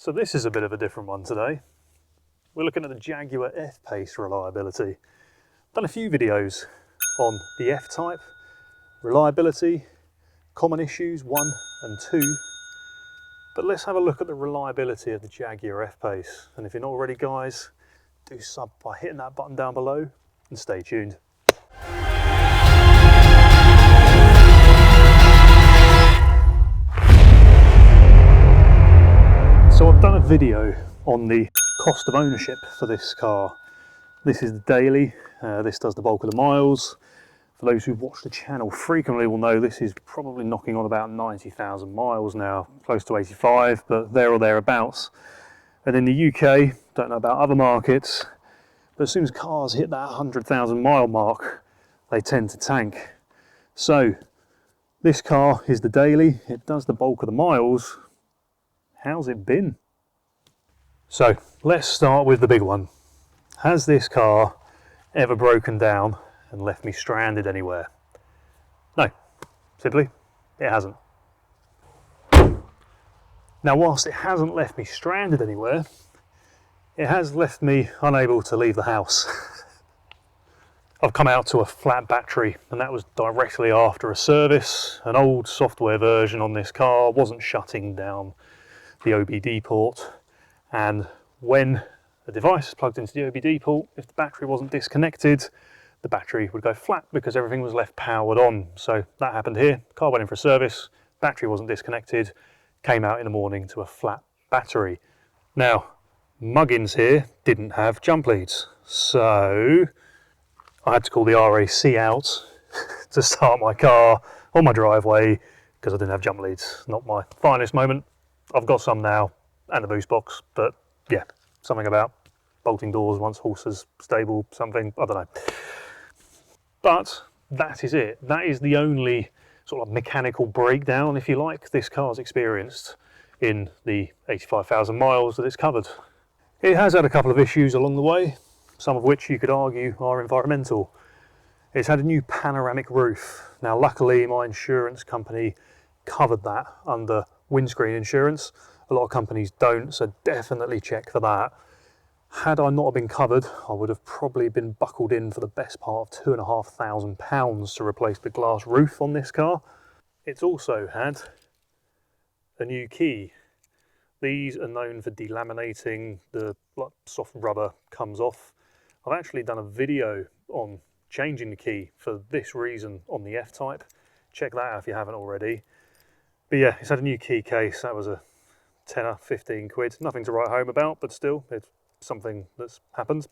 So this is a bit of a different one today. We're looking at the Jaguar F-Pace reliability. I've done a few videos on the F-Type, reliability, common issues 1 and 2, but let's have a look at the reliability of the Jaguar F-Pace. And if you're not already, guys, do sub by hitting that button down below and stay tuned. So I've done a video on the cost of ownership for this car. This is the daily, this does the bulk of the miles. For those who watch the channel frequently will know this is probably knocking on about 90,000 miles now, close to 85, but there or thereabouts. And in the UK, don't know about other markets, but as soon as cars hit that 100,000 mile mark, they tend to tank. So this car is the daily, it does the bulk of the miles. How's it been? So let's start with the big one. Has this car ever broken down and left me stranded anywhere? No, simply it hasn't. Now, whilst it hasn't left me stranded anywhere, it has left me unable to leave the house. I've come out to a flat battery, and that was directly after a service. An old software version on this car wasn't shutting down the OBD port, and when a device is plugged into the OBD port, if the battery wasn't disconnected, the battery would go flat because everything was left powered on. So that happened here. Car went in for a service, battery wasn't disconnected, came out in the morning to a flat battery. Now, Muggins here didn't have jump leads, so I had to call the RAC out to start my car on my driveway because I didn't have jump leads. Not my finest moment. I've got some now and a boost box, but yeah, something about bolting doors once horses stable, something, I don't know. But that is it. That is the only sort of mechanical breakdown, if you like, this car's experienced in the 85,000 miles that it's covered. It has had a couple of issues along the way, some of which you could argue are environmental. It's had a new panoramic roof. Now, luckily, my insurance company covered that under windscreen insurance. A lot of companies don't, so definitely check for that. Had I not been covered, I would have probably been buckled in for the best part of £2,500 to replace the glass roof on this car. It's also had a new key. These are known for delaminating, the soft rubber comes off. I've actually done a video on changing the key for this reason on the F-Type. Check that out if you haven't already. But yeah, it's had a new key case. That was a tenner, 15 quid. Nothing to write home about, but still, it's something that's happened.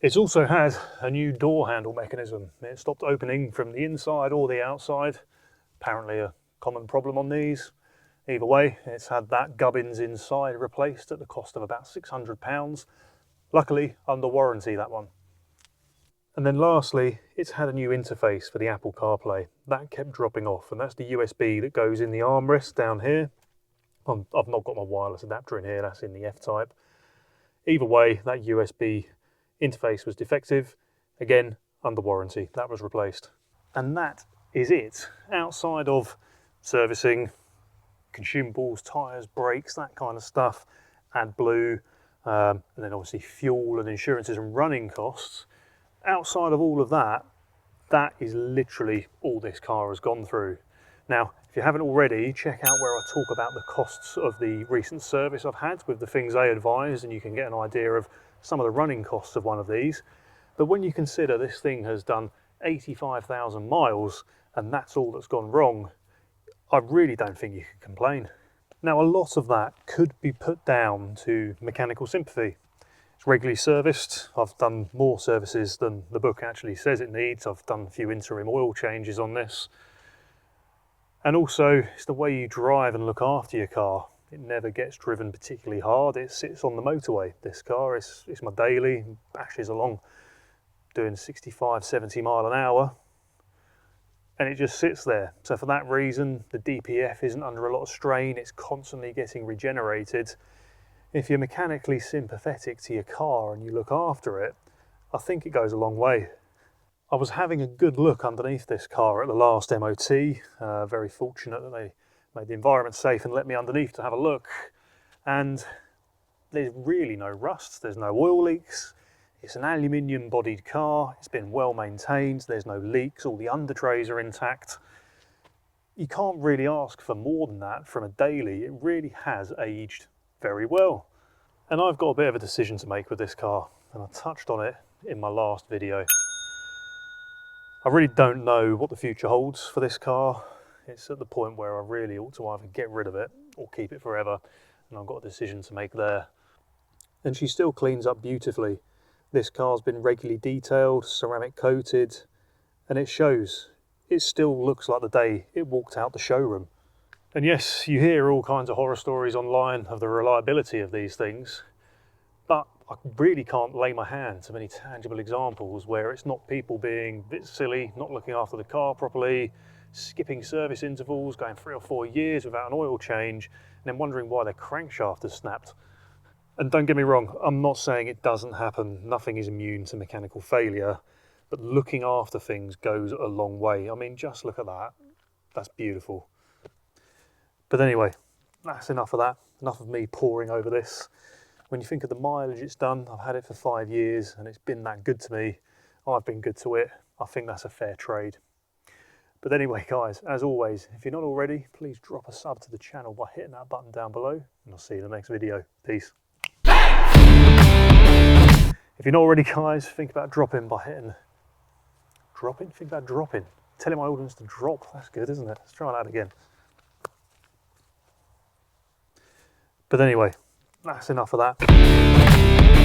It's also had a new door handle mechanism. It stopped opening from the inside or the outside. Apparently a common problem on these. Either way, it's had that gubbins inside replaced at the cost of about £600. Luckily, under warranty, that one. And then lastly, it's had a new interface for the Apple CarPlay. That kept dropping off, and that's the USB that goes in the armrest down here. I've not got my wireless adapter in here, that's in the F-Type. Either way, that USB interface was defective. Again, under warranty, that was replaced. And that is it. Outside of servicing, consumables, tyres, brakes, that kind of stuff, AdBlue, and then obviously fuel and insurances and running costs. Outside of all of that, that is literally all this car has gone through. Now, if you haven't already, check out where I talk about the costs of the recent service I've had with the things they advise, and you can get an idea of some of the running costs of one of these. But when you consider this thing has done 85,000 miles and that's all that's gone wrong, I really don't think you can complain. Now, a lot of that could be put down to mechanical sympathy. It's regularly serviced. I've done more services than the book actually says it needs. I've done a few interim oil changes on this. And also, it's the way you drive and look after your car. It never gets driven particularly hard. It sits on the motorway. This car is my daily, bashes along doing 65, 70 mile an hour. And it just sits there. So for that reason, the DPF isn't under a lot of strain. It's constantly getting regenerated. If you're mechanically sympathetic to your car and you look after it, I think it goes a long way. I was having a good look underneath this car at the last MOT. Very fortunate that they made the environment safe and let me underneath to have a look. And there's really no rust, there's no oil leaks. It's an aluminium bodied car, it's been well maintained, there's no leaks, all the under trays are intact. You can't really ask for more than that from a daily. It really has aged very well. And I've got a bit of a decision to make with this car, and I touched on it in my last video. I really don't know what the future holds for this car. It's at the point where I really ought to either get rid of it or keep it forever, and I've got a decision to make there. And she still cleans up beautifully. This car's been regularly detailed, ceramic coated, and it shows. It still looks like the day it walked out the showroom. And yes, you hear all kinds of horror stories online of the reliability of these things, but I really can't lay my hand to many tangible examples where it's not people being a bit silly, not looking after the car properly, skipping service intervals, going 3 or 4 years without an oil change, and then wondering why their crankshaft has snapped. And don't get me wrong, I'm not saying it doesn't happen. Nothing is immune to mechanical failure, but looking after things goes a long way. I mean, just look at that. That's beautiful. But anyway, that's enough of that. Enough of me poring over this. When you think of the mileage it's done, I've had it for 5 years and it's been that good to me. I've been good to it. I think that's a fair trade. But anyway, guys, as always, if you're not already, please drop a sub to the channel by hitting that button down below, and I'll see you in the next video. Peace. If you're not already, guys, think about dropping by hitting... Dropping? Think about dropping. Telling my audience to drop. That's good, isn't it? Let's try that again. But anyway, that's enough of that.